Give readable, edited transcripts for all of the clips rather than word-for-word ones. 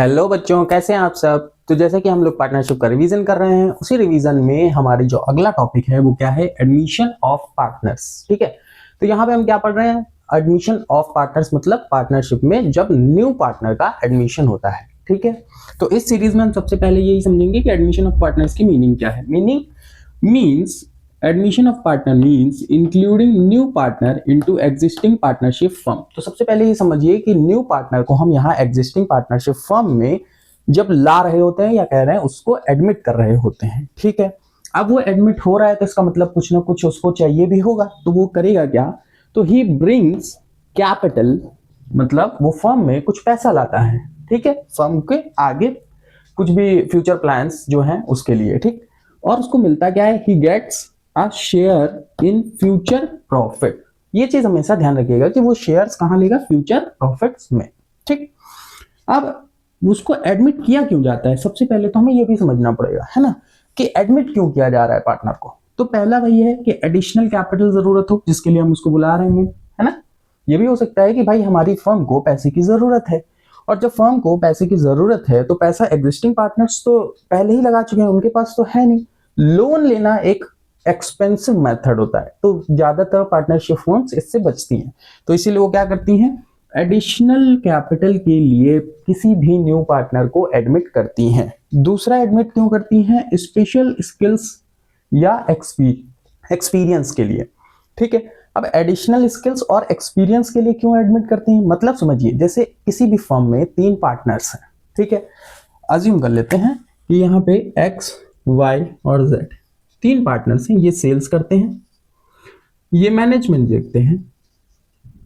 Hello बच्चों, कैसे हैं आप सब। तो जैसे कि हम लोग पार्टनरशिप का रिवीजन कर रहे हैं, उसी रिवीजन में हमारी जो अगला टॉपिक है वो क्या है, एडमिशन ऑफ पार्टनर्स। ठीक है, तो यहाँ पे हम क्या पढ़ रहे हैं, एडमिशन ऑफ पार्टनर्स मतलब पार्टनरशिप में जब न्यू पार्टनर का एडमिशन होता है। ठीक है, तो इस सीरीज में हम सबसे पहले यही समझेंगे कि एडमिशन ऑफ पार्टनर्स की मीनिंग क्या है। Meaning means admission of partner means including new partner into existing partnership firm. तो सबसे पहले ये समझिए कि न्यू पार्टनर को हम यहाँ एग्जिस्टिंग पार्टनरशिप फर्म में जब ला रहे होते हैं या कह रहे हैं उसको एडमिट कर रहे होते हैं। ठीक है, अब वो एडमिट हो रहा है तो इसका मतलब कुछ ना कुछ उसको चाहिए भी होगा, तो वो करेगा क्या, तो ही ब्रिंग्स कैपिटल, मतलब वो फर्म में कुछ पैसा लाता है। ठीक है, फर्म के आगे कुछ भी फ्यूचर प्लान्स जो हैं उसके लिए। ठीक, और उसको मिलता क्या है, he gets a share in future profit. ये चीज हमेशा ध्यान रखिएगा कि वो शेयर्स कहां लेगा, फ्यूचर प्रॉफिट्स में। ठीक, अब उसको एडमिट किया क्यों जाता है, सबसे पहले तो हमें ये भी समझना पड़ेगा, है ना, कि एडमिट क्यों किया जा रहा है पार्टनर को। तो पहला वही है कि एडिशनल कैपिटल जरूरत हो, जिसके लिए हम उसको बुला रहे हैं, है ना। ये भी हो सकता है कि भाई हमारी फर्म को पैसे की जरूरत है, और जब फर्म को पैसे की जरूरत है तो पैसा एग्जिस्टिंग पार्टनर्स तो पहले ही लगा चुके हैं, उनके पास तो है नहीं। लोन लेना एक एक्सपेंसिव मेथड होता है, तो ज्यादातर पार्टनरशिप फर्म्स इससे बचती हैं। तो इसीलिए वो क्या करती हैं, एडिशनल कैपिटल के लिए किसी भी न्यू पार्टनर को एडमिट करती हैं। दूसरा एडमिट क्यों करती हैं, स्पेशल स्किल्स या एक्सपीरियंस के लिए। ठीक है, अब एडिशनल स्किल्स और एक्सपीरियंस के लिए क्यों एडमिट करती हैं, मतलब समझिए, जैसे किसी भी फर्म में 3 पार्टनर्स हैं। ठीक है, अज्यूम कर लेते हैं कि यहाँ पे एक्स, वाई और जेड 3 पार्टनर्स हैं। ये सेल्स करते हैं, ये मैनेजमेंट देखते हैं,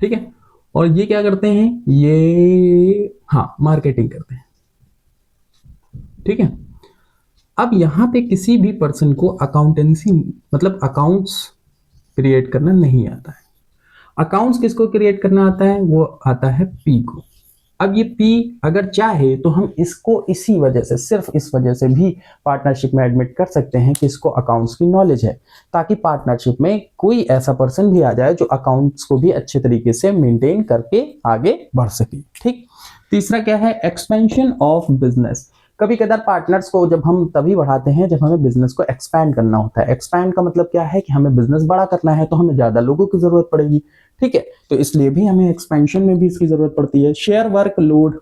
ठीक है, और ये क्या करते हैं, ये मार्केटिंग करते हैं। ठीक है, अब यहां पे किसी भी पर्सन को अकाउंटेंसी मतलब अकाउंट्स क्रिएट करना नहीं आता है। अकाउंट्स किसको क्रिएट करना आता है, वो आता है पी को। अब ये पी अगर चाहे तो हम इसको इसी वजह से, सिर्फ इस वजह से भी पार्टनरशिप में एडमिट कर सकते हैं कि इसको अकाउंट्स की नॉलेज है, ताकि पार्टनरशिप में कोई ऐसा पर्सन भी आ जाए जो अकाउंट्स को भी अच्छे तरीके से मेंटेन करके आगे बढ़ सके। ठीक, तीसरा क्या है, एक्सपेंशन ऑफ बिजनेस। कभी कभार पार्टनर्स को जब हम तभी बढ़ाते हैं जब हमें बिजनेस को एक्सपैंड करना होता है। एक्सपैंड का मतलब क्या है कि हमें बिजनेस बड़ा करना है तो हमें ज्यादा लोगों की जरूरत पड़ेगी। ठीक है, तो इसलिए भी हमें एक्सपेंशन में भी इसकी जरूरत पड़ती है। शेयर वर्कलोड,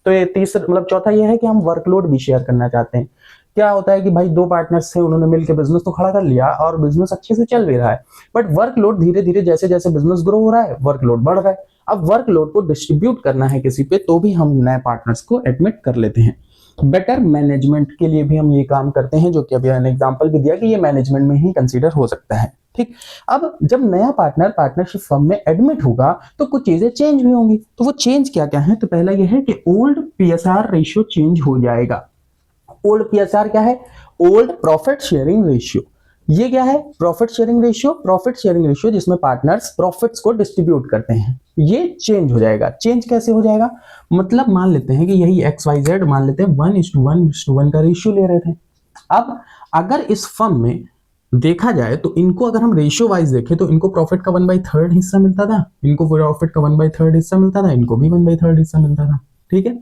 तो ये तीसरा मतलब चौथा ये है कि हम वर्कलोड भी शेयर करना चाहते हैं। क्या होता है कि भाई 2 पार्टनर्स थे, उन्होंने मिलकर बिजनेस तो खड़ा कर लिया और बिजनेस अच्छे से चल भी रहा है, बट वर्कलोड धीरे धीरे जैसे जैसे बिजनेस ग्रो हो रहा है वर्कलोड बढ़ रहा है। अब वर्कलोड को डिस्ट्रीब्यूट करना है किसी पे, तो भी हम नए पार्टनर्स को एडमिट कर लेते हैं। बेटर मैनेजमेंट के लिए भी हम ये काम करते हैं, जो कि अभी मैंने एग्जांपल भी दिया कि ये मैनेजमेंट में ही कंसीडर हो सकता है। ठीक, अब जब नया पार्टनर पार्टनरशिप फर्म में एडमिट होगा तो कुछ चीजें चेंज भी होंगी। तो वो चेंज क्या क्या है, तो पहला ये है कि ओल्ड पीएसआर रेशियो चेंज हो जाएगा। ओल्ड पीएसआर क्या है, ओल्ड प्रॉफिट शेयरिंग रेशियो। ये क्या है, profit sharing ratio. Profit sharing ratio जिसमें पार्टनर्स प्रॉफिट्स को डिस्ट्रीब्यूट करते हैं, ये चेंज हो जाएगा। चेंज कैसे हो जाएगा, मतलब मान लेते हैं कि यही एक्स वाई जेड मान लेते हैं 1:1:1 का रेशियो ले रहे थे। अब अगर इस फर्म में देखा जाए तो इनको अगर हम रेशियो वाइज देखें तो इनको प्रॉफिट का 1/3 हिस्सा मिलता था, इनको प्रॉफिट का 1/3 हिस्सा मिलता था, इनको भी 1/3 हिस्सा मिलता था। ठीक है,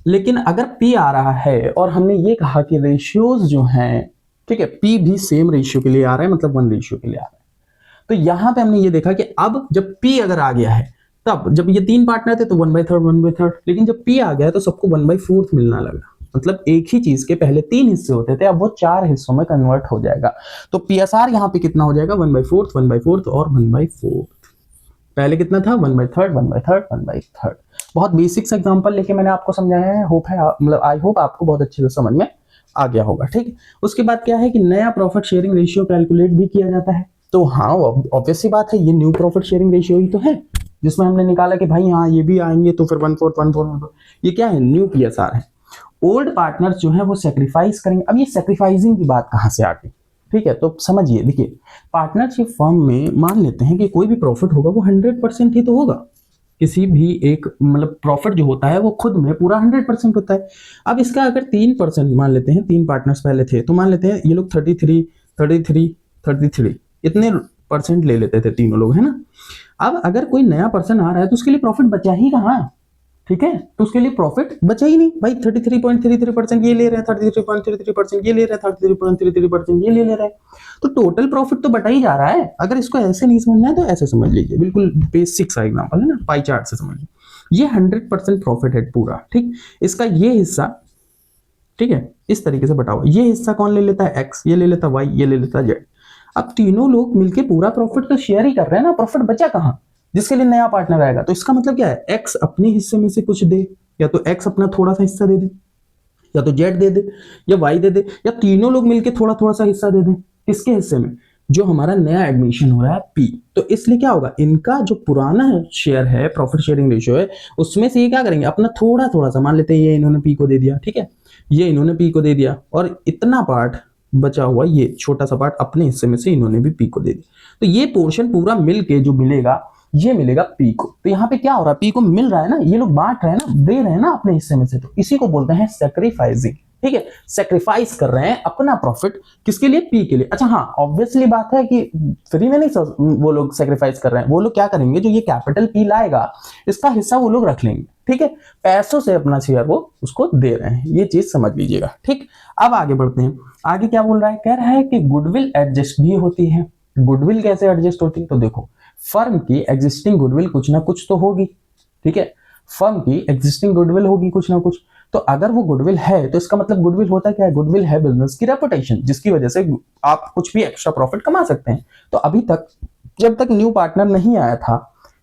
लेकिन अगर पी आ रहा है और हमने ये कहा कि रेशियोज जो हैं, ठीक है, पी भी सेम रेशियो के लिए आ रहा है, मतलब 1 रेशियो के लिए आ रहा है। तो यहां पे हमने ये देखा कि अब जब पी अगर आ गया है, तब जब ये 3 पार्टनर थे तो 1/3 1/3, लेकिन जब पी आ गया तो सबको 1/4 मिलना लगा। मतलब एक ही चीज के पहले 3 हिस्से होते थे, अब वो 4 हिस्सों में कन्वर्ट हो जाएगा। तो पीएसआर यहाँ पे कितना हो जाएगा, 1/4 1/4 और 1/4। पहले कितना था, 1/3 1/3 1/3। बहुत बेसिक्स एग्जांपल लेके मैंने आपको समझाया है, होप है मतलब आई होप आपको बहुत अच्छे से समझ में आ गया होगा। ठीक, उसके बाद क्या है कि नया प्रॉफिट शेयरिंग रेशियो कैलकुलेट भी किया जाता है। तो हाँ, ऑब्वियस सी बात है, ये न्यू प्रॉफिट शेयरिंग रेशियो ही तो है, जिसमें हमने निकाला कि भाई हाँ ये भी आएंगे तो फिर 1/4 1/4 1/4। ये क्या है, न्यू पीएसआर है। ओल्ड पार्टनर्स जो है वो सेक्रीफाइस करेंगे। अब ये सेक्रीफाइसिंग की बात कहां से आ गई, ठीक है, तो समझिए, देखिए, पार्टनरशिप फर्म में मान लेते हैं कि कोई भी प्रॉफिट होगा वो 100% ही तो होगा। किसी भी एक मतलब प्रॉफिट जो होता है वो खुद में पूरा 100% होता है। अब इसका अगर 3% मान लेते हैं, 3 पार्टनर्स पहले थे, तो मान लेते हैं ये लोग 33 33 33 इतने परसेंट ले लेते थे तीनों लोग, है ना। अब अगर कोई नया पर्सन आ रहा है तो उसके लिए प्रॉफिट बचा ही कहाँ, ठीक है, तो उसके लिए प्रॉफिट बचा ही नहीं भाई। 33.33% ये ले रहे हैं, 33.33% ये ले रहे हैं, 33.33% ये ले रहे हैं, तो टोटल प्रॉफिट तो बटा ही जा रहा है। अगर इसको ऐसे नहीं समझना है तो ऐसे समझ लीजिए, बिल्कुल बेसिक सा एग्जांपल है ना, पाई चार्ट से समझ लीजिए। ये 100% प्रॉफिट है पूरा, ठीक। इसका ये हिस्सा, ठीक है, इस तरीके से बटा हुआ। ये हिस्सा कौन ले लेता है? एक्स, ये ले लेता वाई, ये ले लेता जेड। अब तीनों लोग मिलके पूरा प्रॉफिट तो शेयर ही कर रहे हैं ना, प्रॉफिट बचा कहां? जिसके लिए नया पार्टनर आएगा। तो इसका मतलब क्या है? एक्स अपने हिस्से में से कुछ दे, या तो एक्स अपना थोड़ा सा हिस्सा दे दे, या तो जेड दे दे, या वाई दे दे, या तीनों लोग मिलके थोड़ा थोड़ा सा हिस्सा दे दें। किसके हिस्से में? जो हमारा नया एडमिशन हो रहा है पी। तो इसलिए क्या होगा, इनका जो पुराना शेयर है, प्रॉफिट शेयरिंग रेशियो है, उसमें से ये क्या करेंगे, अपना थोड़ा थोड़ा सा, मान लेते हैं ये इन्होंने पी को दे दिया, ठीक है, ये इन्होंने पी को दे दिया, और इतना पार्ट बचा हुआ, ये छोटा सा पार्ट अपने हिस्से में से इन्होंने भी पी को दे दिया। तो ये पोर्शन पूरा मिल के जो मिलेगा, ये मिलेगा पी को। तो यहाँ पे क्या हो रहा है, पी को मिल रहा है ना, ये लोग बांट रहे हैं ना, दे रहे हैं ना अपने हिस्से में से, तो इसी को बोलते हैं सैक्रिफाइसिंग, ठीक है। सैक्रिफाइस कर रहे हैं अपना प्रॉफिट, किसके लिए? पी के लिए। अच्छा हाँ, ऑब्वियसली बात है कि फ्री में नहीं वो लोग सैक्रिफाइस कर रहे हैं। वो लोग क्या करेंगे, जो ये कैपिटल पी लाएगा, इसका हिस्सा वो लोग रख लेंगे, ठीक है। पैसों से अपना शेयर वो उसको दे रहे हैं, ये चीज समझ लीजिएगा, ठीक। अब आगे बढ़ते हैं। आगे क्या बोल रहा है? कह रहा है कि गुडविल एडजस्ट भी होती है। गुडविल कैसे एडजस्ट होती है? तो देखो, फर्म की एग्जिस्टिंग गुडविल कुछ ना कुछ तो होगी, ठीक है। फर्म की एग्जिस्टिंग गुडविल होगी कुछ ना कुछ। तो अगर वो गुडविल है, तो इसका मतलब गुडविल होता क्या है? गुडविल है बिजनेस की रेपुटेशन, जिसकी वजह से आप कुछ भी एक्स्ट्रा प्रॉफिट कमा सकते हैं। तो अभी तक, जब तक न्यू पार्टनर नहीं आया था,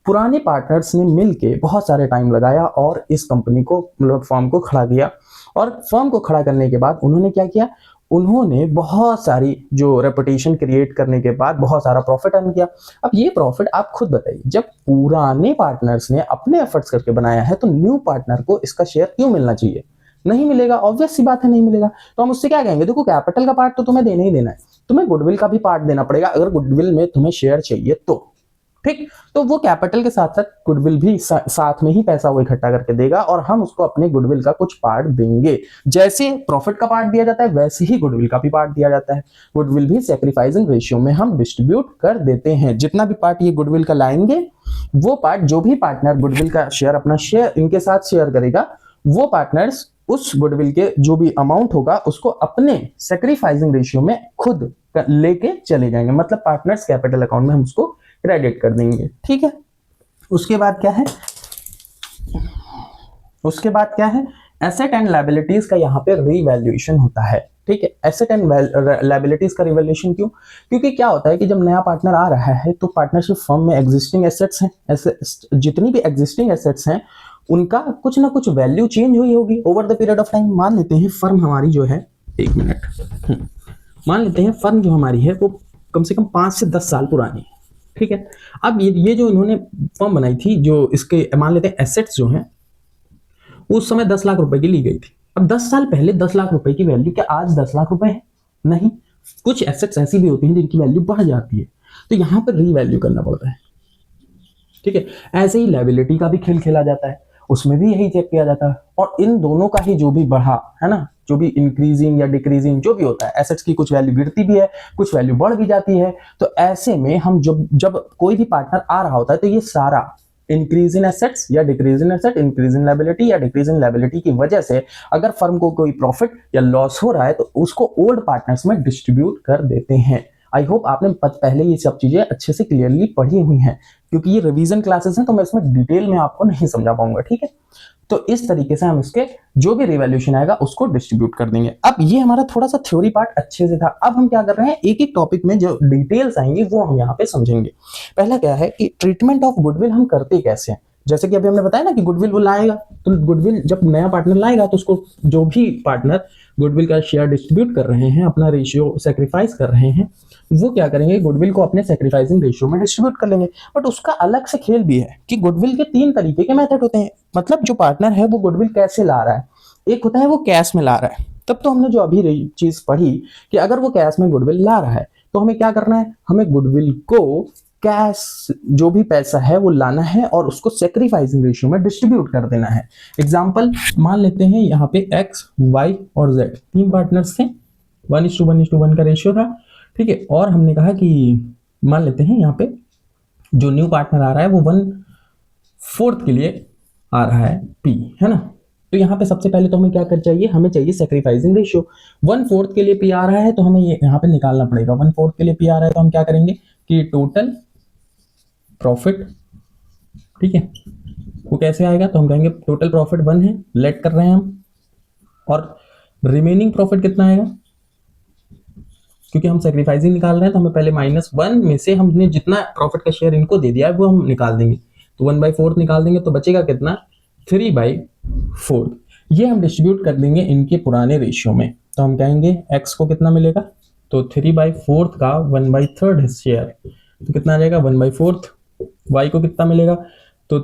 पुराने पार्टनर्स ने मिलके बहुत सारे टाइम लगाया और इस कंपनी को, मतलब फर्म को खड़ा किया। और फर्म को खड़ा करने के बाद उन्होंने क्या किया? उन्होंने बहुत सारी जो रेपुटेशन क्रिएट करने के बाद बहुत सारा प्रॉफिट अर्न किया। अब ये प्रॉफिट आप खुद बताइए, जब पुराने पार्टनर्स ने अपने एफर्ट्स करके बनाया है, तो न्यू पार्टनर को इसका शेयर क्यों मिलना चाहिए? नहीं मिलेगा, ऑब्वियस सी बात है, नहीं मिलेगा। तो हम उससे क्या कहेंगे, देखो कैपिटल का पार्ट तो तुम्हें देना ही देना है, तुम्हें गुडविल का भी पार्ट देना पड़ेगा, अगर गुडविल में तुम्हें शेयर चाहिए तो, ठीक। तो वो कैपिटल के साथ साथ गुडविल भी साथ में ही पैसा वो इकट्ठा करके देगा, और हम उसको अपने गुडविल का कुछ पार्ट देंगे। जैसे प्रॉफिट का पार्ट दिया जाता है, वैसे ही गुडविल का भी पार्ट दिया जाता है। गुडविल भी सैक्रिफाइसिंग रेशियो में हम डिस्ट्रीब्यूट कर देते हैं। जितना भी पार्ट ये गुडविल का लाएंगे, वो पार्ट, जो भी पार्टनर गुडविल का शेयर, अपना शेयर इनके साथ शेयर करेगा, वो पार्टनर्स उस गुडविल के जो भी अमाउंट होगा उसको अपने सैक्रिफाइसिंग रेशियो में खुद लेके चले जाएंगे। मतलब पार्टनर्स कैपिटल अकाउंट में हम उसको क्रेडिट कर देंगे, ठीक है। उसके बाद क्या है? उसके बाद क्या है? एसेट एंड लायबिलिटीज का यहाँ पे रीवैल्यूएशन होता है, ठीक है। एसेट एंड लायबिलिटीज का रिवैल्यूएशन क्यों? क्योंकि क्या होता है कि जब नया पार्टनर आ रहा है, तो पार्टनरशिप फर्म में एग्जिस्टिंग एसेट्स हैं, जितनी भी एग्जिस्टिंग एसेट्स हैं, उनका कुछ ना कुछ वैल्यू चेंज हुई होगी over the period of time. मान लेते हैं फर्म हमारी जो है, एक मिनट, मान लेते हैं फर्म जो हमारी है वो कम से कम 5 से 10 साल पुरानी है, ठीक है। अब ये जो इन्होंने फर्म बनाई थी, जो इसके मान लेते हैं एसेट्स जो हैं, उस समय 10 लाख रुपए की ली गई थी। अब 10 साल पहले 10 लाख रुपए की वैल्यू क्या आज 10 लाख रुपए है? नहीं। कुछ एसेट्स ऐसी भी होती हैं जिनकी वैल्यू बढ़ जाती है, तो यहां पर रीवैल्यू करना पड़ता है, ठीक है। ऐसे ही लायबिलिटी का भी खेल खेला जाता है, उसमें भी यही चेक किया जाता है। और इन दोनों का ही जो भी बढ़ा है ना, जो भी इंक्रीजिंग या डिक्रीजिंग जो भी होता है, एसेट्स की कुछ वैल्यू गिरती भी है, कुछ वैल्यू बढ़ भी जाती है। तो ऐसे में हम जब कोई भी पार्टनर आ रहा होता है, तो ये सारा इंक्रीज इन एसेट्स या decrease in asset, increase in liability या डिक्रीज इन लायबिलिटी की वजह से अगर फर्म को कोई प्रॉफिट या लॉस हो रहा है, तो उसको ओल्ड पार्टनर्स में डिस्ट्रीब्यूट कर देते हैं। आई होप आपने पहले ये सब चीजें अच्छे से क्लियरली पढ़ी हुई हैं, क्योंकि ये रिवीजन क्लासेस हैं, तो मैं इसमें डिटेल में आपको नहीं समझा पाऊंगा, ठीक है। तो इस तरीके से हम इसके जो भी रिवैल्यूएशन आएगा उसको डिस्ट्रीब्यूट कर देंगे। अब ये हमारा थोड़ा सा थ्योरी पार्ट अच्छे से था। अब हम क्या कर रहे हैं, एक एक टॉपिक में जो डिटेल्स आएंगे वो हम यहाँ पे समझेंगे। पहला क्या है कि ट्रीटमेंट ऑफ गुडविल हम करते कैसे हैं। जैसे कि अभी हमने बताया ना कि गुडविल वो लाएगा, तो गुडविल जब नया पार्टनर लाएगा, तो उसको जो भी पार्टनर गुडविल का शेयर डिस्ट्रीब्यूट कर रहे हैं, अपना रेशियो सेक्रीफाइस कर रहे हैं, वो क्या करेंगे, गुडविल को अपने सेक्रीफाइसिंग रेशियो में डिस्ट्रीब्यूट कर लेंगे। बट उसका अलग से खेल भी है कि गुडविल के 3 तरीके के मेथड होते हैं। मतलब जो पार्टनर है वो गुडविल कैसे ला रहा है, एक होता है वो कैश में ला रहा है। तब तो हमने जो अभी चीज पढ़ी कि अगर वो कैश में गुडविल ला रहा है, तो हमें क्या करना है, हमें गुडविल को कैश जो भी पैसा है वो लाना है और उसको सेक्रीफाइसिंग रेशियो में डिस्ट्रीब्यूट कर देना है। एग्जांपल मान लेते हैं, यहाँ पे एक्स, वाई और जेड 3 पार्टनर्स थे, 1:1:1 का रेशियो था, ठीक है। और हमने कहा कि मान लेते हैं यहाँ पे जो न्यू पार्टनर आ रहा है वो 1/4 के लिए आ रहा है P, है ना। तो यहाँ पे सबसे पहले तो हमें क्या कर चाहिए, हमें चाहिए सेक्रीफाइसिंग रेशियो। 1/4 के लिए P आ रहा है तो हमें ये यहाँ पे निकालना पड़ेगा। 1/4 के लिए P आ रहा है तो हम क्या करेंगे कि टोटल प्रॉफिट, ठीक है, वो कैसे आएगा, तो हम कहेंगे टोटल प्रॉफिट 1 है, लेट कर रहे हैं हम, और रिमेनिंग प्रॉफिट कितना आएगा, क्योंकि हम सेक्रीफाइसिंग निकाल रहे हैं तो हमें पहले -1 में से हमने जितना प्रॉफिट का शेयर इनको दे दिया है वो हम निकाल देंगे। तो 1/4 निकाल देंगे तो बचेगा कितना, 3/4। ये हम डिस्ट्रीब्यूट कर देंगे इनके पुराने रेशियो में। तो हम कहेंगे x को कितना मिलेगा, तो 3/4 का 1/3 शेयर, तो कितना आ जाएगा 1/4। y को कितना मिलेगा, तो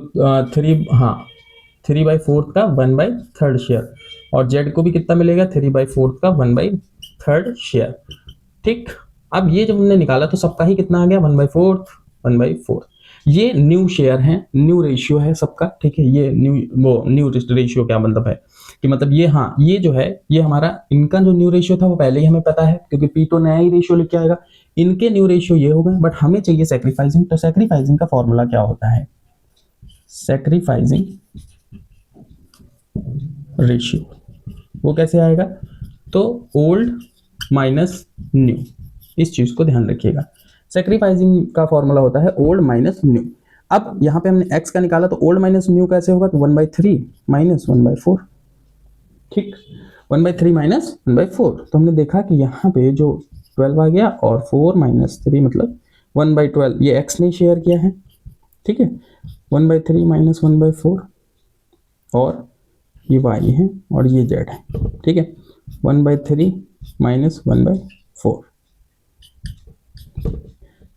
3/4 का 1/3 शेयर, और z को भी कितना मिलेगा 3/4 का 1/3 शेयर। ठीक, अब ये जब हमने निकाला तो सबका ही कितना आ गया 1/4। ये न्यू शेयर है, न्यू रेशियो है सबका, ठीक है। ये न्यू रेशियो क्या मतलब है कि मतलब ये, हाँ, ये जो है ये हमारा, इनका जो न्यू रेशियो था वो पहले ही हमें पता है क्योंकि P तो नया ही रेशियो लेके आएगा, इनके न्यू रेशियो ये होगा, बट हमें चाहिए सेक्रीफाइसिंग। तो सेक्रीफाइसिंग का फॉर्मूला क्या होता है, सेक्रीफाइसिंग रेशियो वो कैसे आएगा, तो ओल्ड माइनस न्यू, इस चीज को ध्यान रखिएगा। सेक्रीफाइसिंग का फॉर्मूला होता है ओल्ड माइनस न्यू। अब यहाँ पे हमने x का निकाला तो ओल्ड माइनस न्यू कैसे होगा, तो 1/3 माइनस 1/4, ठीक, 1/3 माइनस 1/4। तो हमने देखा कि यहाँ पे जो 12 आ गया और 4 माइनस 3 मतलब 1/12, ये x ने शेयर किया है, ठीक है। 1/3 माइनस 1/4 और ये y है और ये z है, ठीक है। 1/3 माइनस 1/4,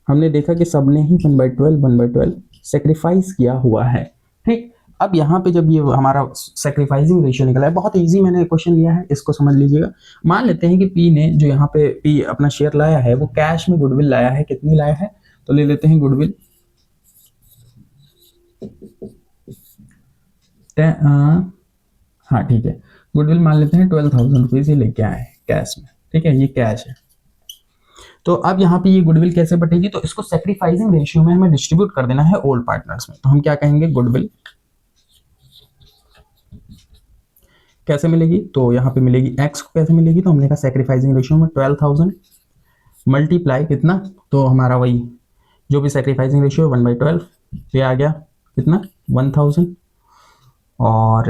हमने देखा कि सबने ही 1/12 सेक्रीफाइस किया हुआ है, ठीक। अब यहाँ पे जब ये हमारा सेक्रीफाइसिंग रेशियो निकला है, बहुत इजी मैंने क्वेश्चन लिया है, इसको समझ लीजिएगा। मान लेते हैं कि P ने जो यहाँ पे P अपना शेयर लाया है वो कैश में गुडविल लाया है, कितनी लाया है, तो ले लेते हैं गुडविल, हाँ ठीक है, गुडविल मान लेते हैं 12,000 रुपीज ये लेके आए कैश में, ठीक है, ये कैश है। तो अब यहाँ पे ये गुडविल कैसे बटेगी, तो इसको सेक्रीफाइसिंग रेशियो में हमें डिस्ट्रीब्यूट कर देना है ओल्ड पार्टनर्स में। तो हम क्या कहेंगे, गुडविल कैसे मिलेगी, तो यहाँ पे मिलेगी x को कैसे मिलेगी, तो हमने कहा सेक्रीफाइसिंग रेशियो में 12,000 मल्टीप्लाई कितना, तो हमारा वही जो भी सेक्रीफाइसिंग रेशियो 1/12, ये आ गया कितना 1,000, और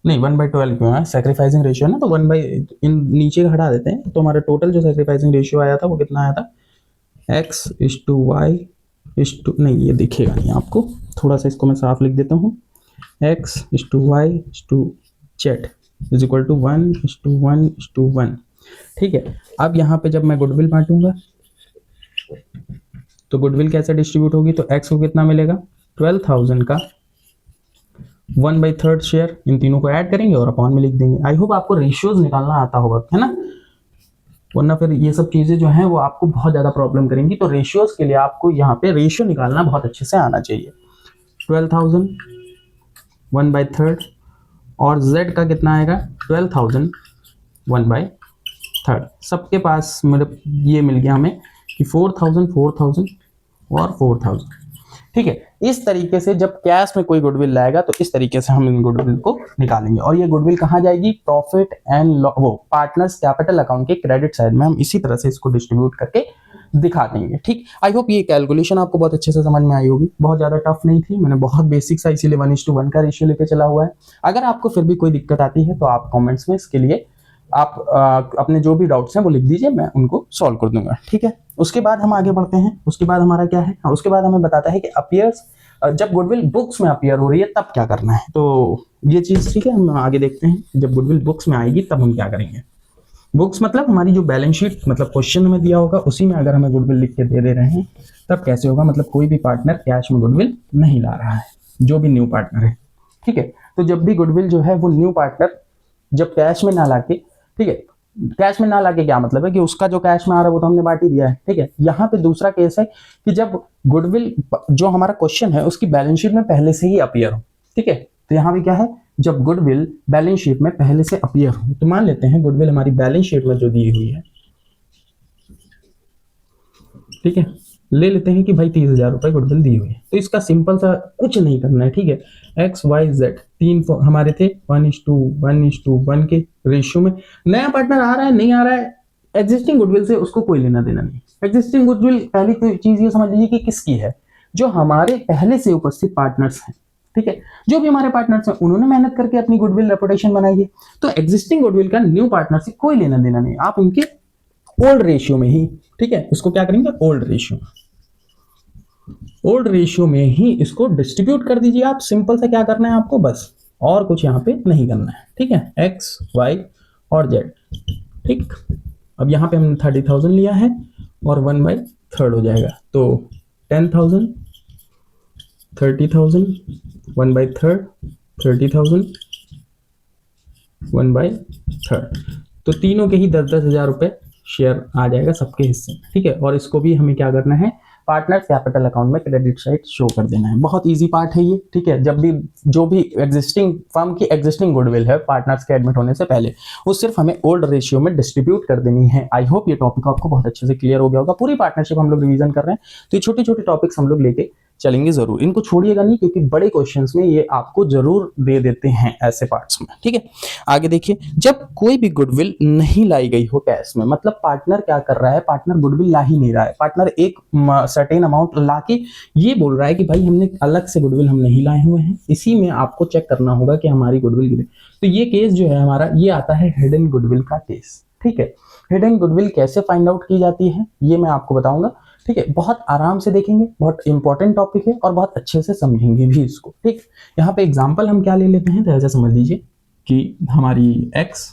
नहीं 1/12 क्यों है, सेक्रीफाइसिंग रेशियो ना, तो 1 इन नीचे का हटा देते हैं, तो हमारा टोटल जो सेक्रीफाइसिंग रेशियो आया था वो कितना आया था, x/y नहीं, ये दिखेगा नहीं आपको, थोड़ा सा इसको मैं साफ लिख देता हूँ, x/y/z इज इक्वल टू 1/1/1, ठीक है। अब यहाँ पे जब मैं गुडविल बांटूंगा तो गुडविल कैसे डिस्ट्रीब्यूट होगी, तो x को कितना मिलेगा 12,000 का 1/3 शेयर, इन तीनों को ऐड करेंगे और अपॉन में लिख देंगे। आई होप आपको रेशियोज निकालना आता होगा, है ना, वरना फिर ये सब चीजें जो हैं वो आपको बहुत ज्यादा प्रॉब्लम करेंगी। तो रेशियोज के लिए आपको यहाँ पे रेशियो निकालना बहुत अच्छे से आना चाहिए। 12,000 1/3 और z का कितना आएगा 12,000 1/3। सबके पास मतलब ये मिल गया हमें कि 4,000 4,000 और 4,000, ठीक है। इस तरीके से जब कैश में कोई गुडविल लाएगा तो इस तरीके से हम इन गुडविल को निकालेंगे, और ये गुडविल कहाँ जाएगी, प्रॉफिट एंड वो पार्टनर्स कैपिटल अकाउंट के क्रेडिट साइड में हम इसी तरह से इसको डिस्ट्रीब्यूट करके दिखा देंगे, ठीक। आई होप ये कैलकुलेशन आपको बहुत अच्छे से समझ में आई होगी, बहुत ज्यादा टफ नहीं थी, मैंने बहुत बेसिक सा इसीलिए 1:1 का रेशियो लेके चला हुआ है। अगर आपको फिर भी कोई दिक्कत आती है तो आप कमेंट्स में इसके लिए आप अपने जो भी डाउट्स हैं वो लिख दीजिए, मैं उनको सॉल्व कर दूंगा, ठीक है। उसके बाद हम आगे बढ़ते हैं, उसके बाद हमारा क्या है, उसके बाद हमें बताता है कि अपीयर्स, जब गुडविल बुक्स में अपीयर हो रही है तब क्या करना है, तो ये चीज, ठीक है, हम आगे देखते हैं। जब गुडविल बुक्स में आएगी तब हम क्या करेंगे, बुक्स मतलब हमारी जो बैलेंस शीट, मतलब क्वेश्चन हमें दिया होगा उसी में अगर हमें गुडविल लिख के दे रहे हैं तब कैसे होगा, मतलब कोई भी पार्टनर कैश में गुडविल नहीं ला रहा है, जो भी न्यू पार्टनर है, ठीक है। तो जब भी गुडविल जो है वो न्यू पार्टनर जब कैश में ना लाके, ठीक है, कैश में ना लाके क्या मतलब है कि उसका जो कैश में आ रहा है वो तो हमने बांट ही दिया है, ठीक है। यहाँ पे दूसरा केस है कि जब गुडविल जो हमारा क्वेश्चन है उसकी बैलेंस शीट में पहले से ही अपीयर हो, ठीक है। तो यहाँ पे क्या है, जब गुडविल बैलेंस शीट में पहले से अपीयर हो, तो मान लेते हैं गुडविल हमारी बैलेंस शीट में जो दी हुई है, ठीक है, ले लेते हैं कि भाई 30,000 रुपए गुडविल दी हुई है। तो इसका सिंपल सा कुछ नहीं करना है, ठीक है। एक्स वाई जेड तीन हमारे थे 1:1 के रेशियो में। नया पार्टनर आ रहा है नहीं आ रहा है, एग्जिस्टिंग गुडविल से उसको कोई लेना देना नहीं। एग्जिस्टिंग गुडविल पहली तो चीज ये समझ लीजिए कि किसकी है, जो हमारे पहले से उपस्थित पार्टनर्स हैं, ठीक है। जो भी हमारे पार्टनर्स हैं उन्होंने मेहनत करके अपनी गुडविल रेपुटेशन बनाई है, तो एग्जिस्टिंग गुडविल का न्यू पार्टनर से कोई लेना देना नहीं। आप उनके ओल्ड रेशियो में ही, ठीक है, उसको क्या करेंगे, ओल्ड रेशियो में ही इसको डिस्ट्रीब्यूट कर दीजिए। आप सिंपल सा क्या करना है आपको, बस और कुछ यहाँ पे नहीं करना है, ठीक है। एक्स वाई और जेड, ठीक। अब यहाँ पे हमने 30,000 लिया है और 1/3 हो जाएगा, तो 10,000 30,000 1/3 30,000 1/3, तो तीनों के ही 10-10 हजार रुपए शेयर आ जाएगा सबके हिस्से में, ठीक है। और इसको भी हमें क्या करना है, पार्टनर्स कैपिटल अकाउंट में क्रेडिट साइड शो कर देना है। बहुत इजी पार्ट है ये, ठीक है। जब भी जो भी एग्जिस्टिंग फर्म की एग्जिस्टिंग गुडविल है पार्टनर्स के एडमिट होने से पहले, वो सिर्फ हमें ओल्ड रेशियो में डिस्ट्रीब्यूट कर देनी है। आई होप ये टॉपिक आपको बहुत अच्छे से क्लियर हो गया होगा। पूरी पार्टनरशिप हम लोग रिवीजन कर रहे हैं, तो ये छोटे छोटे टॉपिक्स हम लोग लेके चलेंगे जरूर, इनको छोड़िएगा नहीं, क्योंकि बड़े क्वेश्चंस में ये आपको जरूर दे देते हैं ऐसे पार्ट्स में, ठीक है। आगे देखिए, जब कोई भी गुडविल नहीं लाई गई हो कैश में, मतलब पार्टनर क्या कर रहा है, पार्टनर गुडविल ला ही नहीं रहा है, पार्टनर एक सर्टेन अमाउंट ला के ये बोल रहा है कि भाई हमने अलग से गुडविल हम नहीं लाए हुए हैं, इसी में आपको चेक करना होगा कि हमारी गुडविल कितनी। तो ये केस जो है हमारा, ये आता है हिडन गुडविल का केस, ठीक है। हिडन गुडविल कैसे फाइंड आउट की जाती है ये मैं आपको बताऊंगा, ठीक है। बहुत आराम से देखेंगे, बहुत इंपॉर्टेंट टॉपिक है और बहुत अच्छे से समझेंगे भी इसको, ठीक। यहाँ पे एग्जांपल हम क्या ले लेते हैं, तो ऐसा समझ लीजिए कि हमारी एक्स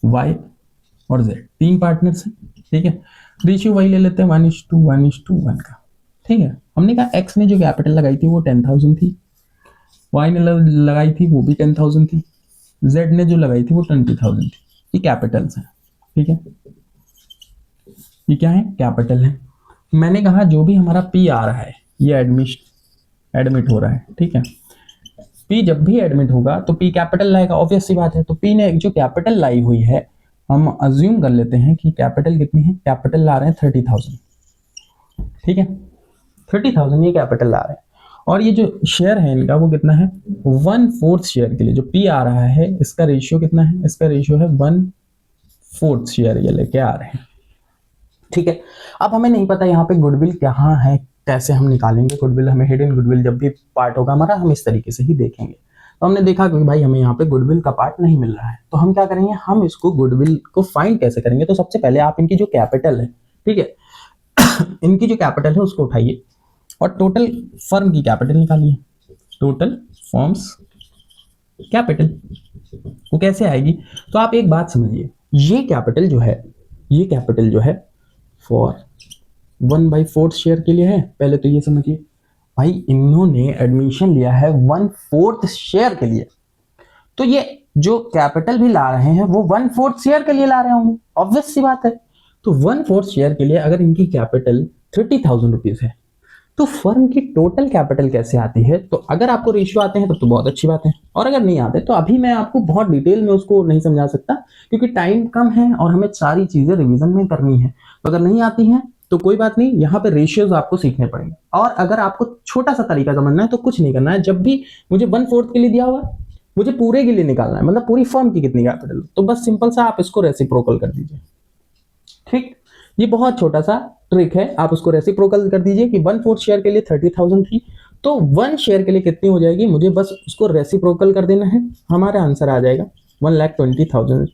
वाई और जेड तीन पार्टनर्स हैं, ठीक है। रेशियो वही ले लेते हैं 1:1 का, ठीक है। हमने कहा एक्स ने जो कैपिटल लगाई थी वो 10,000 थी, वाई ने लगाई थी वो भी 10,000 थी, जेड ने जो लगाई थी वो 20,000 थी। ये कैपिटल्स हैं, ठीक है। ये क्या है, कैपिटल है। मैंने कहा जो भी हमारा पी आ रहा है ये एडमिट हो रहा है, ठीक है। पी जब भी एडमिट होगा तो पी कैपिटल लाएगा, ऑब्वियस सी बात है। तो पी ने जो कैपिटल लाई हुई है, हम अज्यूम कर लेते हैं कि कैपिटल कितनी है, कैपिटल ला रहे हैं 30,000, ठीक है। 30,000 ये कैपिटल ला रहे हैं, और ये जो शेयर है इनका वो कितना है, 1/4 शेयर के लिए जो पी आ रहा है इसका रेशियो कितना है, इसका रेशियो है 1/4 शेयर ये लेके आ रहे हैं, ठीक है। अब हमें नहीं पता यहाँ पे गुडविल कहाँ है, कैसे हम निकालेंगे गुडविल, हमें हिडन गुडविल जब भी पार्ट होगा हमारा हम इस तरीके से ही देखेंगे। तो हमने देखा कि भाई हमें यहाँ पे गुडविल का पार्ट नहीं मिल रहा है, तो हम क्या करेंगे, हम इसको गुडविल को फाइंड कैसे करेंगे। तो सबसे पहले आप इनकी जो कैपिटल है, ठीक है, इनकी जो कैपिटल है उसको उठाइए और टोटल फर्म की कैपिटल निकालिए। टोटल फर्म्स कैपिटल वो कैसे आएगी, तो आप एक बात समझिए, ये कैपिटल जो है फॉर 1/4 शेयर के लिए है। पहले तो ये समझिए भाई इन्होंने एडमिशन लिया है 1/4 शेयर के लिए, तो ये जो कैपिटल भी ला रहे हैं वो 1/4 शेयर के लिए ला रहे होंगे, ऑब्वियस सी बात है। तो 1/4 शेयर के लिए अगर इनकी कैपिटल 30,000 रुपीज है, तो फर्म की टोटल कैपिटल कैसे आती है। तो अगर आपको रेशियो आते हैं तो बहुत अच्छी बात है, और अगर नहीं आते तो अभी मैं आपको बहुत डिटेल में उसको नहीं समझा सकता, क्योंकि टाइम कम है और हमें सारी चीजें रिवीजन में करनी है। तो अगर नहीं आती हैं तो कोई बात नहीं, यहाँ पे रेशियोज आपको सीखने पड़ेंगे। और अगर आपको छोटा सा तरीका समझना है तो कुछ नहीं करना है, जब भी मुझे 1/4 के लिए दिया हुआ मुझे पूरे के लिए निकालना है, मतलब पूरी फर्म की कितनी कैपिटल, तो बस सिंपल सा आप इसको रेसिप्रोकल कर दीजिए, ठीक। ये बहुत छोटा सा ट्रिक है, आप उसको रेसिप्रोकल कर दीजिए कि 1/4 शेयर के लिए 30,000 थी, तो 1 शेयर के लिए कितनी हो जाएगी, मुझे बस उसको रेसिप्रोकल कर देना है, हमारा आंसर आ जाएगा 1,20,000,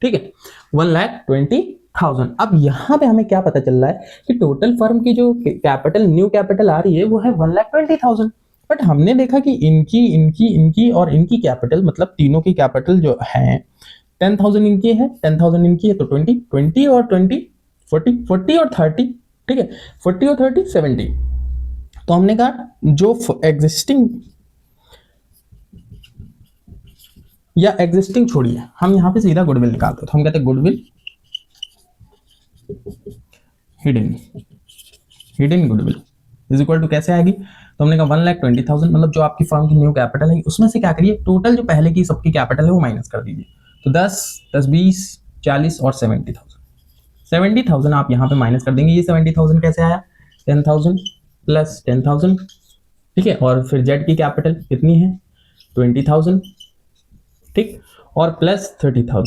ठीक है, 1,20,000। अब यहाँ पे हमें क्या पता चल रहा है कि टोटल फर्म की जो कैपिटल न्यू कैपिटल आ रही है वो है 1,20,000, बट हमने देखा कि इनकी और इनकी कैपिटल, मतलब तीनों की कैपिटल जो है 10,000 इनकी है, 10,000 इनकी है, तो 20 और 20 40 और 30, ठीक है, 40 और 30 70। तो हमने कहा जो एग्जिस्टिंग छोड़िए, हम यहां पे सीधा गुडविल निकालते हैं, तो हम कहते हैं goodwill hidden goodwill is equal to कैसे आएगी, तो हमने कहा 1,20,000, मतलब जो आपकी फर्म की न्यू कैपिटल है उसमें से क्या करिए, टोटल जो पहले की सबकी कैपिटल है वो माइनस कर दीजिए। तो 10 20 40 और 70,000 आप यहाँ पे माइनस कर देंगे। ये 70,000 कैसे आया, 10,000 प्लस 10,000, ठीक है, और फिर जेड की कैपिटल कितनी है 20,000, ठीक, और प्लस 30,000,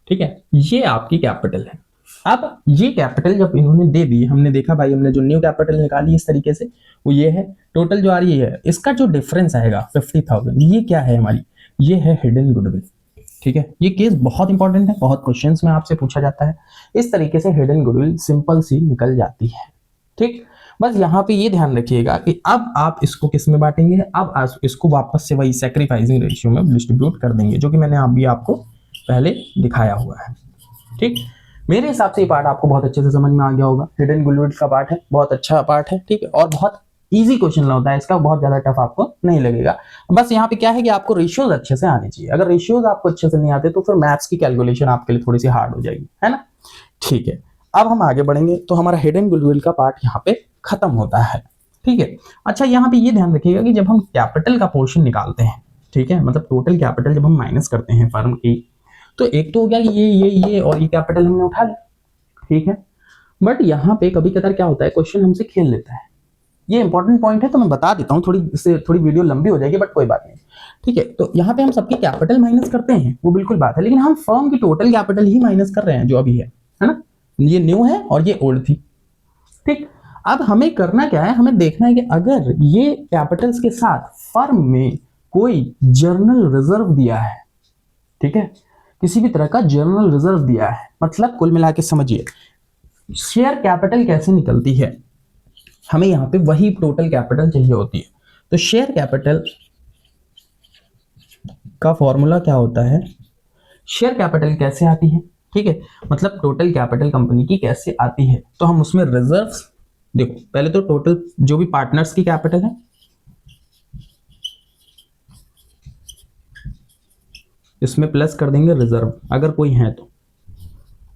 ठीक है, ये आपकी कैपिटल है। अब ये कैपिटल जब इन्होंने दे दी, हमने देखा भाई, हमने जो न्यू कैपिटल निकाली इस तरीके से, वो ये है, टोटल जो आ रही है, इसका जो डिफरेंस आएगा 50,000, ये क्या है हमारी, ये है हिडन गुडविल, ठीक है। ये केस बहुत इंपॉर्टेंट है, बहुत क्वेश्चंस में आपसे पूछा जाता है। इस तरीके से हिडन गुडविल सिंपल सी निकल जाती है, ठीक। बस यहाँ पे ये ध्यान रखिएगा कि अब आप इसको किस में बांटेंगे, अब आप इसको वापस से वही सैक्रिफाइसिंग रेशियो में डिस्ट्रीब्यूट कर देंगे, जो कि मैंने अभी आपको पहले दिखाया हुआ है, ठीक। मेरे हिसाब से ये पार्ट आपको बहुत अच्छे से समझ में आ गया होगा। हिडन गुडविल का पार्ट है, बहुत अच्छा पार्ट है, ठीक है, और बहुत इजी क्वेश्चन होता है इसका, बहुत ज्यादा टफ आपको नहीं लगेगा। बस यहाँ पे क्या है कि आपको रेशियोज अच्छे से आने चाहिए। अगर रेशियोज आपको अच्छे से नहीं आते तो फिर मैथ्स की कैलकुलेशन आपके लिए थोड़ी सी हार्ड हो जाएगी, है ना, ठीक है। अब हम आगे बढ़ेंगे तो हमारा हिडन गुडविल का पार्ट यहाँ पे खत्म होता है, ठीक है। अच्छा, यहाँ पे ये ध्यान रखिएगा कि जब हम कैपिटल का पोर्शन निकालते हैं, ठीक है, मतलब टोटल कैपिटल जब हम माइनस करते हैं फर्म की, तो एक तो हो गया कि ये और ये कैपिटल हमने उठा लिया, ठीक है। बट यहाँ पे कभी कदार क्या होता है, क्वेश्चन हमसे खेल लेता है। ये इंपॉर्टेंट पॉइंट है तो मैं बता देता हूँ, थोड़ी वीडियो लंबी हो जाएगी, बट कोई बात नहीं, ठीक है। तो यहाँ पे हम सबकी कैपिटल माइनस करते हैं, वो बिल्कुल बात है, लेकिन हम फर्म की टोटल कैपिटल ही माइनस कर रहे हैं जो अभी है ना, ये न्यू है और ये ओल्ड थी, ठीक। अब हमें करना क्या है, हमें देखना है कि अगर ये कैपिटल्स के साथ फर्म में कोई जर्नल रिजर्व दिया है, ठीक है, किसी भी तरह का जर्नल रिजर्व दिया है, मतलब कुल मिला के समझिए शेयर कैपिटल कैसे निकलती है, हमें यहां पे वही टोटल कैपिटल चाहिए होती है। तो शेयर कैपिटल का फॉर्मूला क्या होता है, शेयर कैपिटल कैसे आती है, ठीक है, मतलब टोटल कैपिटल कंपनी की कैसे आती है, तो हम उसमें रिजर्व्स, देखो पहले तो टोटल जो भी पार्टनर्स की कैपिटल है इसमें प्लस कर देंगे रिजर्व, अगर कोई है तो,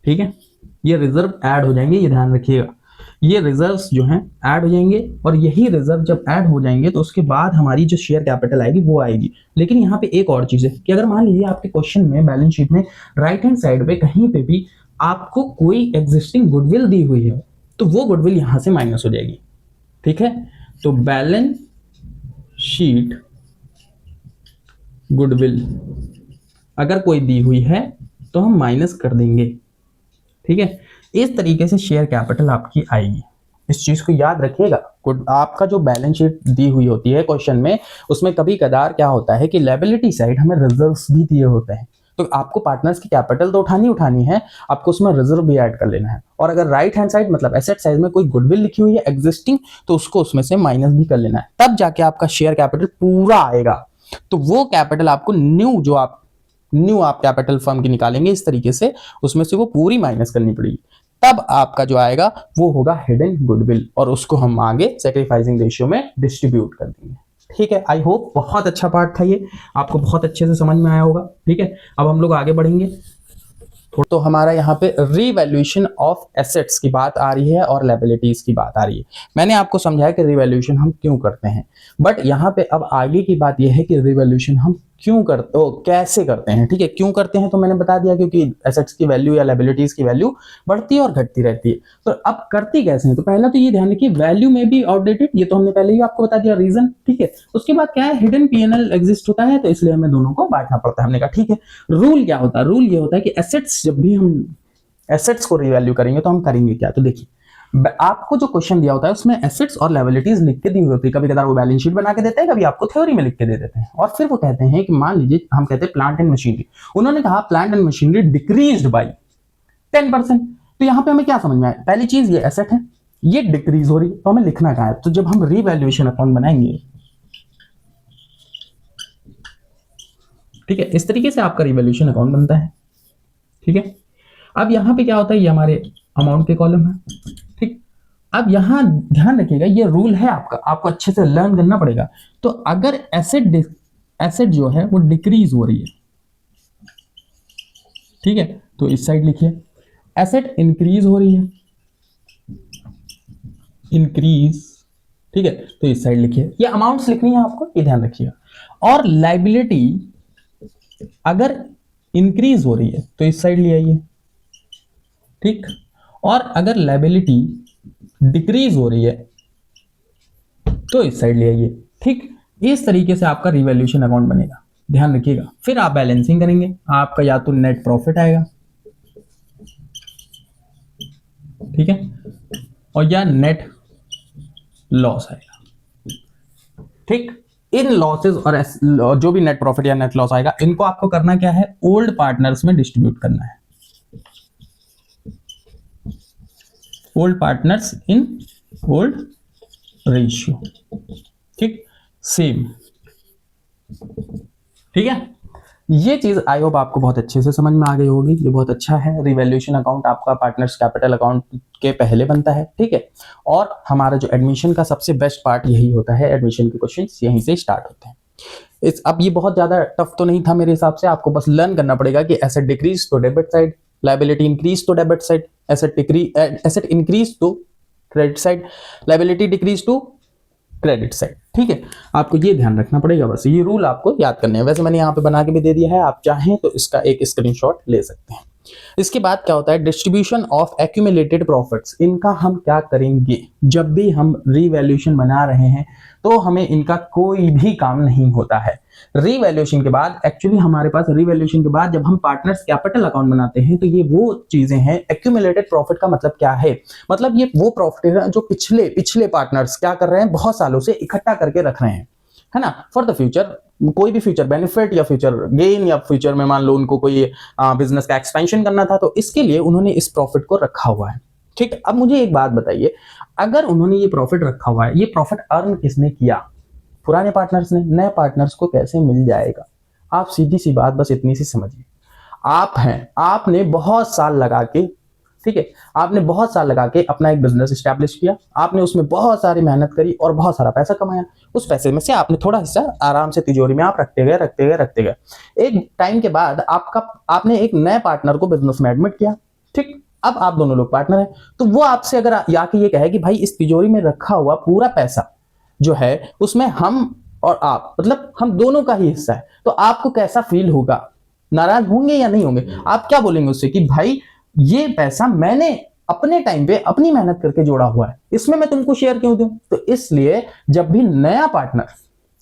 ठीक है, ये रिजर्व ऐड हो जाएंगे, ये ध्यान रखिएगा, ये रिजर्व्स जो हैं ऐड हो जाएंगे, और यही रिजर्व जब ऐड हो जाएंगे तो उसके बाद हमारी जो शेयर कैपिटल आएगी वो आएगी। लेकिन यहाँ पे एक और चीज है कि अगर मान लीजिए आपके क्वेश्चन में बैलेंस शीट में राइट हैंड साइड पे कहीं पे भी आपको कोई एग्जिस्टिंग गुडविल दी हुई है, तो वो गुडविल यहां से माइनस हो जाएगी, ठीक है। तो बैलेंस शीट गुडविल अगर कोई दी हुई है तो हम माइनस कर देंगे, ठीक है। इस तरीके से शेयर कैपिटल आपकी आएगी, इस चीज को याद रखिएगा। आपका जो बैलेंस शीट दी हुई होती है क्वेश्चन में, उसमें कभी कदार क्या होता है कि लायबिलिटी साइड हमें रिजर्व्स भी दिए होते हैं, तो आपको पार्टनर्स की कैपिटल तो उठानी है, आपको उसमें रिजर्व भी ऐड कर लेना है। और अगर राइट हैंड साइड मतलब एसेट साइड में कोई गुडविल लिखी हुई है एग्जिस्टिंग, तो उसको उसमें से माइनस भी कर लेना है, तब जाके आपका शेयर कैपिटल पूरा आएगा। तो वो कैपिटल आपको न्यू आप कैपिटल फर्म की निकालेंगे इस तरीके से, उसमें से वो पूरी माइनस करनी पड़ेगी, तब आपका जो आएगा वो होगा हिडन गुडविल, और उसको हम आगे सैक्रिफाइसिंग रेशियो में डिस्ट्रीब्यूट कर देंगे, ठीक है। आई होप बहुत अच्छा पार्ट था ये, आपको बहुत अच्छे से समझ में आया होगा, ठीक है। अब हम लोग आगे बढ़ेंगे, तो हमारा यहाँ पे रीवैल्यूएशन ऑफ एसेट्स की बात आ रही है और लायबिलिटीज की बात आ रही है। मैंने आपको समझाया कि रीवैल्यूएशन हम क्यों करते हैं, बट यहाँ पे अब आगे की बात यह है कि रीवैल्यूएशन हम क्यों करते हो, कैसे करते हैं, ठीक है। क्यों करते हैं तो मैंने बता दिया, क्योंकि एसेट्स की वैल्यू या लायबिलिटीज की वैल्यू बढ़ती है और घटती रहती है। तो अब करती कैसे है, तो पहला तो ये ध्यान रखिए वैल्यू में भी आउटडेटेड, ये तो हमने पहले ही आपको बता दिया रीजन, ठीक है। उसके बाद क्या है, हिडन पीएनएल एग्जिस्ट होता है, तो इसलिए हमें दोनों को बांटना पड़ता है। हमने कहा ठीक है। रूल क्या होता है, रूल ये होता है कि एसेट्स, जब भी हम एसेट्स को रिवैल्यू करेंगे तो हम करेंगे क्या, तो देखिए आपको जो क्वेश्चन दिया होता है उसमें एसेट्स और लायबिलिटीज लिख के दी हुई होती है, कभी कदार वो बैलेंस शीट बना के देते हैं, कभी आपको थ्योरी में लिख के दे देते हैं। और फिर वो कहते हैं कि मान लीजिए हम कहते हैं प्लांट एंड मशीनरी, उन्होंने कहा plant and machinery decreased bye 10%, तो यहां पे हमें क्या समझ में आया, पहली चीज ये एसेट है, ये डिक्रीज हो रही है, तो हमें लिखना क्या है, तो जब हम रीवैल्यूएशन अकाउंट बनाएंगे, ठीक है, इस तरीके से आपका रीवैल्यूएशन अकाउंट बनता है, ठीक है। अब यहां पे क्या होता है, ये हमारे अमाउंट के कॉलम है, ठीक। अब यहां ध्यान रखिएगा, ये रूल है आपका, आपको अच्छे से लर्न करना पड़ेगा। तो अगर एसेट जो है वो डिक्रीज हो रही है, ठीक है, तो इस साइड लिखिए, एसेट इंक्रीज हो रही है, इंक्रीज, ठीक है, तो इस साइड लिखिए। ये अमाउंट्स लिखनी है आपको, ये ध्यान रखिएगा। और लायबिलिटी अगर इंक्रीज हो रही है तो इस साइड ले आइए, ठीक। और अगर लायबिलिटी डिक्रीज हो रही है तो इस साइड ले आइए। ठीक, इस तरीके से आपका रिवैल्यूएशन अकाउंट बनेगा, ध्यान रखिएगा। फिर आप बैलेंसिंग करेंगे, आपका या तो नेट प्रॉफिट आएगा, ठीक है, और या नेट लॉस आएगा। ठीक, इन लॉसेस और जो भी नेट प्रॉफिट या नेट लॉस आएगा, इनको आपको करना क्या है, ओल्ड पार्टनर्स में डिस्ट्रीब्यूट करना है। Old partners in old ratio. ठीक, सेम, ठीक है। ये चीज आई होप आपको बहुत अच्छे से समझ में आ गई होगी। ये बहुत अच्छा है। रिवैल्यूएशन अकाउंट आपका पार्टनर्स कैपिटल अकाउंट के पहले बनता है, ठीक है। और हमारा जो एडमिशन का सबसे बेस्ट पार्ट यही होता है, एडमिशन के क्वेश्चंस यहीं से स्टार्ट होते हैं। अब ये बहुत ज्यादा टफ तो नहीं था मेरे हिसाब से, आपको बस लर्न करना पड़ेगा कि एसेट डिक्रीज तो डेबिट साइड, लायबिलिटी इंक्रीज तो डेबिट साइड, एसेट इंक्रीज तो credit side, liability decrease to credit side, ठीक है। आपको ये ध्यान रखना पड़ेगा, बस ये रूल आपको याद करने हैं। वैसे मैंने यहाँ पे बना के भी दे दिया है, आप चाहें तो इसका एक स्क्रीनशॉट ले सकते हैं। इसके बाद क्या होता है, डिस्ट्रीब्यूशन ऑफ एक्यूमुलेटेड प्रॉफिट्स। इनका हम क्या करेंगे, जब भी हम रीवैल्यूएशन बना रहे हैं तो हमें इनका कोई भी काम नहीं होता है। रीवैल्यूएशन के बाद एक्चुअली हमारे पास रीवैल्यूएशन के बाद जब हम पार्टनर्स कैपिटल अकाउंट बनाते हैं तो ये वो चीजें हैं। एक्यूमुलेटेड प्रॉफिट का मतलब क्या है, मतलब ये वो प्रॉफिट है जो पिछले पार्टनर्स क्या कर रहे हैं, बहुत सालों से इकट्ठा करके रख रहे हैं, है ना, फॉर द फ्यूचर। कोई भी फ्यूचर बेनिफिट या फ्यूचर गेन, या फ्यूचर में मान लो उनको कोई बिजनेस का एक्सपेंशन करना था, तो इसके लिए उन्होंने इस प्रॉफिट को रखा हुआ है। ठीक, अब मुझे एक बात बताइए, अगर उन्होंने ये प्रॉफिट रखा हुआ है, ये प्रॉफिट अर्न किसने किया, पुराने पार्टनर्स ने। नए पार्टनर्स को कैसे मिल जाएगा? आप सीधी सी बात बस इतनी सी समझिए, आप हैं, आपने बहुत साल लगा के, ठीक है, आपने बहुत साल लगा के अपना एक बिजनेस स्टैब्लिश किया, आपने उसमें बहुत सारी मेहनत करी और बहुत सारा पैसा कमाया। उस पैसे में से आपने थोड़ा हिस्सा आराम से तिजोरी में आप रखते गए। एक टाइम के बाद आपने एक नए पार्टनर को बिजनेस में एडमिट किया, ठीक, अब आप दोनों लोग पार्टनर हैं, तो वो आपसे अगर आके ये कहे कि भाई इस तिजोरी में रखा हुआ पूरा पैसा जो है उसमें हम और आप, मतलब हम दोनों का ही हिस्सा है, तो आपको कैसा फील होगा? नाराज होंगे या नहीं होंगे? आप क्या बोलेंगे उससे कि भाई ये पैसा मैंने अपने टाइम पे अपनी मेहनत करके जोड़ा हुआ है, इसमें मैं तुमको शेयर क्यों दूं? तो इसलिए जब भी नया पार्टनर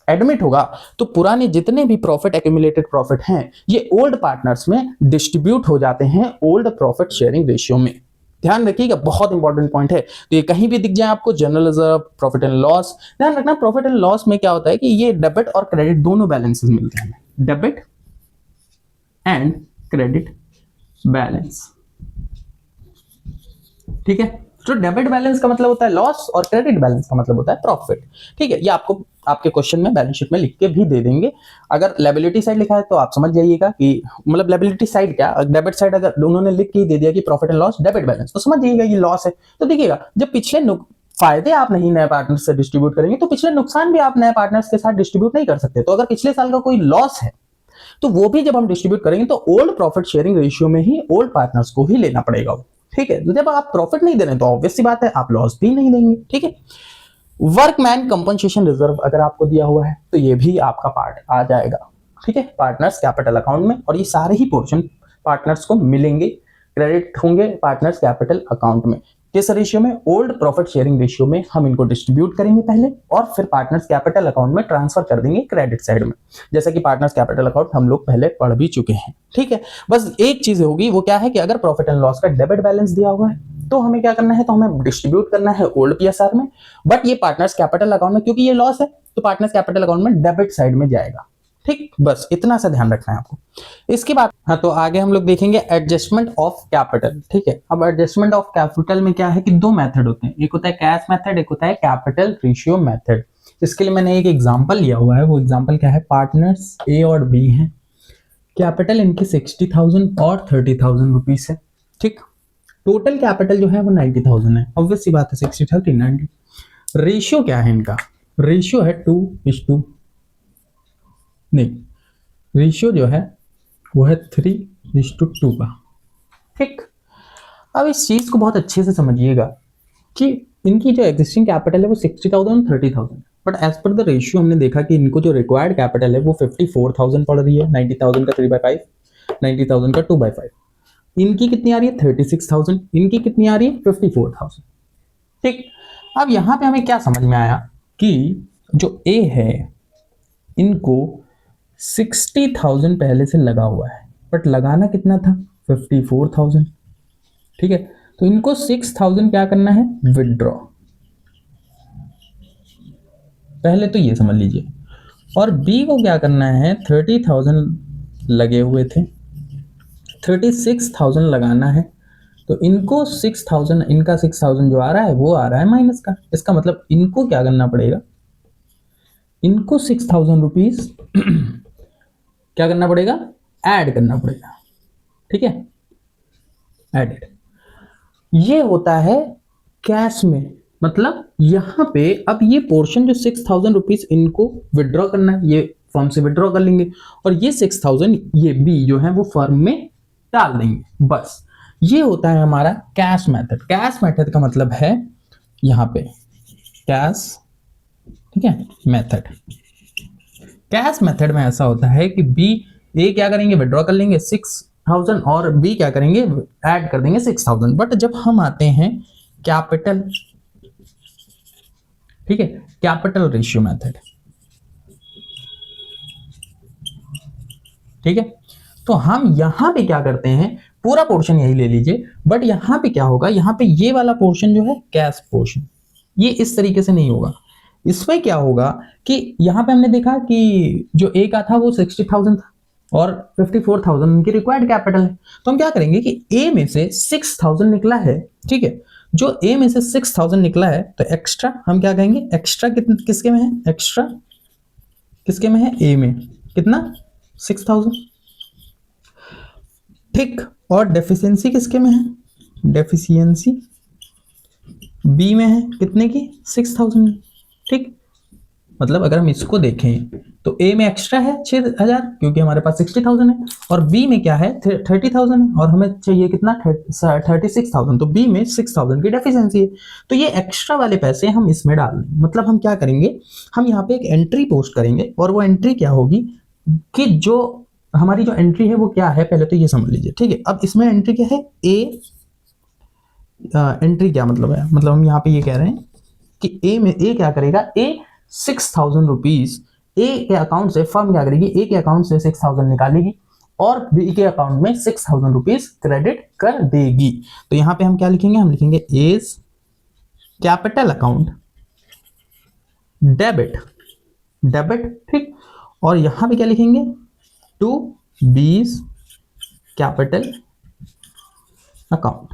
एडमिट होगा तो पुराने जितने भी प्रॉफिट, एक्यूमुलेटेड प्रॉफिट हैं, ये ओल्ड पार्टनर्स में डिस्ट्रीब्यूट हो जाते हैं ओल्ड प्रॉफिट शेयरिंग रेशियो में। ध्यान रखिएगा, बहुत इंपॉर्टेंट पॉइंट है। तो ये कहीं भी दिख जाए आपको, general reserve, profit and loss, ध्यान रखना प्रॉफिट एंड लॉस में क्या होता है कि ये डेबिट और क्रेडिट दोनों बैलेंसेस मिलते हैं, डेबिट एंड क्रेडिट बैलेंस, ठीक है। तो डेबिट बैलेंस का मतलब होता है लॉस और क्रेडिट बैलेंस का मतलब होता है प्रॉफिट, ठीक है। ये आपको आपके क्वेश्चन में बैलेंस शीट में लिख के भी दे देंगे। अगर लायबिलिटी साइड लिखा है तो आप समझ जाइएगा कि मतलब लायबिलिटी साइड क्या, डेबिट साइड अगर उन्होंने लिख के दे दिया कि profit and loss debit balance, तो समझ जाइएगा ये लॉस है। तो देखिएगा, जब पिछले फायदे आप नहीं नए पार्टनर्स से डिस्ट्रीब्यूट करेंगे तो पिछले नुकसान भी आप नए पार्टनर्स के साथ डिस्ट्रीब्यूट नहीं कर सकते। तो अगर पिछले साल का कोई लॉस है तो वो भी जब हम डिस्ट्रीब्यूट करेंगे तो ओल्ड प्रॉफिट शेयरिंग रेशियो में ही ओल्ड पार्टनर्स को ही लेना पड़ेगा, ठीक है। जब आप प्रॉफिट नहीं दे रहे तो ऑब्वियस सी बात है आप लॉस भी नहीं देंगे, ठीक है। वर्कमैन कंपनसेशन रिजर्व अगर आपको दिया हुआ है तो ये भी आपका पार्ट आ जाएगा, ठीक है, पार्टनर्स कैपिटल अकाउंट में। और ये सारे ही पोर्शन पार्टनर्स को मिलेंगे, क्रेडिट होंगे पार्टनर्स कैपिटल अकाउंट में। किस रेशियो में? ओल्ड प्रॉफिट शेयरिंग रेशियो में हम इनको डिस्ट्रीब्यूट करेंगे पहले और फिर पार्टनर्स कैपिटल अकाउंट में ट्रांसफर कर देंगे क्रेडिट साइड में, जैसा कि पार्टनर्स कैपिटल अकाउंट हम लोग पहले पढ़ भी चुके हैं, ठीक है। बस एक चीज होगी, वो क्या है कि अगर प्रॉफिट एंड लॉस का डेबिट बैलेंस दिया हुआ है तो हमें क्या करना है, तो हमें डिस्ट्रीब्यूट करना है ओल्ड पीएसआर में, बट ये पार्टनर्स कैपिटल अकाउंट में क्योंकि ये लॉस है तो पार्टनर्स कैपिटल अकाउंट में डेबिट साइड में जाएगा, ठीक। बस इतना सा ध्यान रखना है आपको। इसके बाद हाँ, तो आगे हम लोग देखेंगे एडजस्टमेंट ऑफ कैपिटल, ठीक है। अब एडजस्टमेंट ऑफ कैपिटल में क्या है कि दो मेथड होते हैं, एक होता है कैश मेथड, एक होता है कैपिटल रेशियो मेथड। इसके लिए मैंने एक एग्जांपल लिया हुआ है, वो एग्जांपल क्या है, पार्टनर्स ए और बी हैं, कैपिटल इनकी 60,000 और 30,000 रुपीज है, ठीक। टोटल कैपिटल जो है वो 90,000 है, ऑब्वियस सी बात है, 60 30 90। रेशियो क्या है इनका? रेशियो है 2:2, नहीं, रेशियो जो है वो है 3:2 का, ठीक। अब इस चीज को बहुत अच्छे से समझिएगा कि इनकी जो एग्जिस्टिंग कैपिटल है वो 60,000 और 30,000, but as per the ratio हमने देखा कि इनको जो रिक्वायर्ड कैपिटल है वो 54,000 पड़ रही है। 90,000 का 3/5, 90,000 का 2/5। इनकी कितनी आ रही है? 36,000। इनकी कितनी आ रही है? 54,000। ठीक, अब यहाँ पे हमें क्या समझ में आया कि जो ए है इनको 60,000 पहले से लगा हुआ है, बट लगाना कितना था 54,000। ठीक है, तो इनको 6,000 क्या करना है, विदड्रॉ, पहले तो ये समझ लीजिए। और बी को क्या करना है, 30,000 लगे हुए थे, 36,000 लगाना है। तो इनको 6,000, इनका 6,000 जो आ रहा है वो आ रहा है माइनस का। इसका मतलब इनको क्या करना पड़ेगा, इनको 6,000 रुपीज क्या करना पड़ेगा, ऐड करना पड़ेगा। ठीक है, एडेड। ये होता है कैश में, मतलब यहां पे अब ये पोर्शन जो 6,000 रुपीज इनको विड्रॉ करना है, ये फर्म से विड्रॉ कर लेंगे, और ये 6,000 ये बी जो है वो फर्म में डाल देंगे। बस ये होता है हमारा कैश मेथड। कैश मेथड का मतलब है यहां पे कैश, ठीक है, मेथड। कैश मेथड में ऐसा होता है कि बी, ए क्या करेंगे, विड्रॉ कर लेंगे 6,000 और बी क्या करेंगे, ऐड कर देंगे 6,000। बट जब हम आते हैं कैपिटल, ठीक है, कैपिटल रेशियो मेथड, ठीक है, तो हम यहां पे क्या करते हैं, पूरा पोर्शन यही ले लीजिए, बट यहां पे क्या होगा, यहां पे ये वाला पोर्शन जो है कैश पोर्शन, ये इस तरीके से नहीं होगा। इसमें क्या होगा कि यहां पे हमने देखा कि जो ए का था वो 60,000 था और 54,000 उनकी रिक्वायर्ड कैपिटल है। तो हम क्या करेंगे कि ए में से 6,000 निकला है, ठीक है, जो ए में से 6,000 निकला है तो एक्स्ट्रा हम क्या कहेंगे, एक्स्ट्रा किसके में है, एक्स्ट्रा किसके में है, ए में, कितना 6,000। ठीक, और डेफिशिएंसी किसके में है, डेफिशिएंसी बी में है, कितने की, 6,000। ठीक, मतलब अगर हम इसको देखें तो ए में एक्स्ट्रा है 6,000 क्योंकि हमारे पास 60,000 है, और बी में क्या है 30,000 है, और हमें चाहिए कितना 36,000, तो बी में 6,000 की डेफिशिएंसी है। तो ये एक्स्ट्रा वाले पैसे हम इसमें डाल दें। मतलब हम क्या करेंगे, हम यहाँ पे एक एंट्री पोस्ट करेंगे, और वो एंट्री क्या होगी कि जो हमारी जो एंट्री है वो क्या है, पहले तो ये समझ लीजिए। ठीक है, अब इसमें एंट्री क्या है, ए, एंट्री क्या मतलब है, मतलब हम यहाँ पे ये कह रहे हैं कि ए में, ए क्या करेगा, ए 6,000 रुपीज ए के अकाउंट से, फर्म क्या करेगी, ए के अकाउंट से 6,000 निकालेगी और बी के अकाउंट में 6,000 रुपीज क्रेडिट कर देगी। तो यहां पे हम क्या लिखेंगे, हम लिखेंगे as capital account debit, debit, ठीक, और यहां पे क्या लिखेंगे, टू बीज कैपिटल अकाउंट।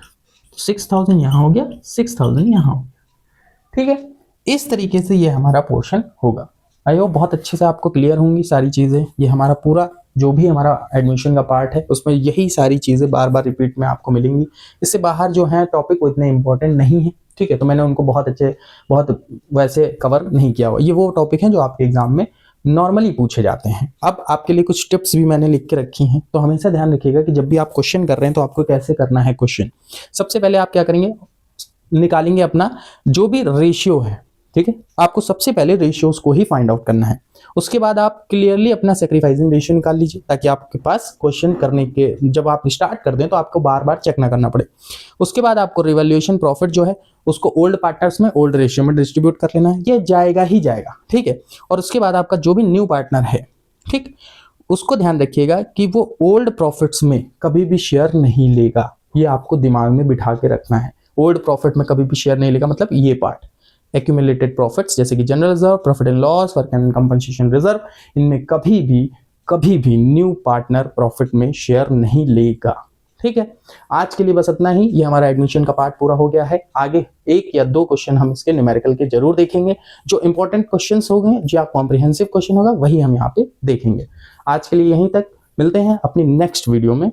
6,000 यहां हो गया, 6,000 यहां हो गया। ठीक है, इस तरीके से ये हमारा पोर्शन होगा। आई होप बहुत अच्छे से आपको क्लियर होंगी सारी चीज़ें। ये हमारा पूरा जो भी हमारा एडमिशन का पार्ट है उसमें यही सारी चीज़ें बार बार रिपीट में आपको मिलेंगी। इससे बाहर जो है टॉपिक वो इतने इंपॉर्टेंट नहीं है, ठीक है, तो मैंने उनको बहुत वैसे कवर नहीं किया हुआ। ये वो टॉपिक हैं जो आपके एग्जाम में नॉर्मली पूछे जाते हैं। अब आपके लिए कुछ टिप्स भी मैंने लिख के रखी हैं, तो हमेशा ध्यान रखिएगा कि जब भी आप क्वेश्चन कर रहे हैं तो आपको कैसे करना है क्वेश्चन। सबसे पहले आप क्या करेंगे, निकालेंगे अपना जो भी रेशियो है, ठीक है, आपको सबसे पहले रेशियोज को ही फाइंड आउट करना है। उसके बाद आप क्लियरली अपना सैक्रिफाइसिंग रेशियो निकाल लीजिए ताकि आपके पास क्वेश्चन करने के जब आप स्टार्ट कर दें तो आपको बार बार चेक ना करना पड़े। उसके बाद आपको रिवैल्यूएशन प्रॉफिट जो है उसको ओल्ड पार्टनर्स में ओल्ड रेशियो में डिस्ट्रीब्यूट कर लेना है, ये जाएगा ही जाएगा, ठीक है। और उसके बाद आपका जो भी न्यू पार्टनर है, ठीक, उसको ध्यान रखिएगा कि वो ओल्ड प्रॉफिट्स में कभी भी शेयर नहीं लेगा, ये आपको दिमाग में बिठा के रखना है। ओल्ड प्रॉफिट में कभी भी शेयर नहीं लेगा, मतलब ये पार्ट एक्यूमुलेटेड प्रॉफिट्स जैसे कि general reserve, profit and loss, work and compensation reserve, इनमें कभी भी न्यू पार्टनर प्रॉफिट में शेयर नहीं लेगा, ठीक है। आज के लिए बस इतना ही। ये हमारा एडमिशन का पार्ट पूरा हो गया है। आगे 1 या 2 क्वेश्चन हम इसके न्यूमेरिकल के जरूर देखेंगे। जो इंपॉर्टेंट क्वेश्चंस होंगे, जो कॉम्प्रिहेंसिव क्वेश्चन होगा, वही हम यहाँ पे देखेंगे। आज के लिए यहीं तक, मिलते हैं अपनी नेक्स्ट वीडियो में।